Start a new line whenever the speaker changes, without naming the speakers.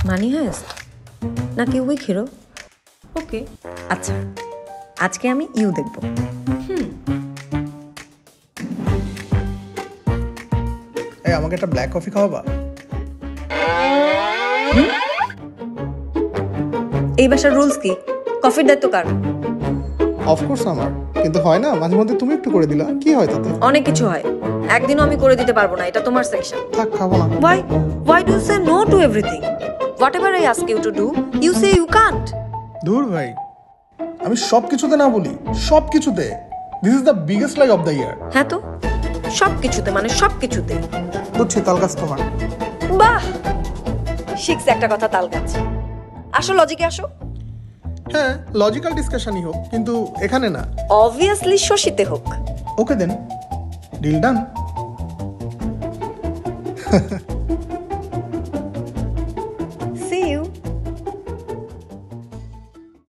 মানি highest নাকি week hero? ওকে, আচ্ছা আজকে আমি ইউ দেখব।
এই আমাকে একটা ব্ল্যাক কফি খাওয়াবা?
এই বাসার রুলস কি? কফির দায়িত্ব কার?
অফকোর্স আমার, কিন্তু হয় না মাঝে মধ্যে তুমি একটু করে দিলা, কি হয় তাতে?
অনেক কিছু হয়, একদিনও আমি করে দিতে পারবো না, এটা তোমার সেকশন।
থাক, খাবো না।
Why do you say no to everything? Whatever I ask you to do, you say you can't.
দূর ভাই, আমি সব কিছুতে না বলি, সব কিছুতে। This is the biggest lie of the year.
হ্যাঁ তো, সব কিছুতে মানে সব কিছুতে।
বুঝছি, তাল গাছ তোমার।
বাহ, শিখছে একটা কথা, তাল গাছ। আসো লজিকে আসো।
হ্যাঁ, লজিক্যাল ডিসকাশনই হোক, কিন্তু এখানে না।
অবভিয়াসলি শশীতে হোক।
ওকে দেন, ডিল ডান।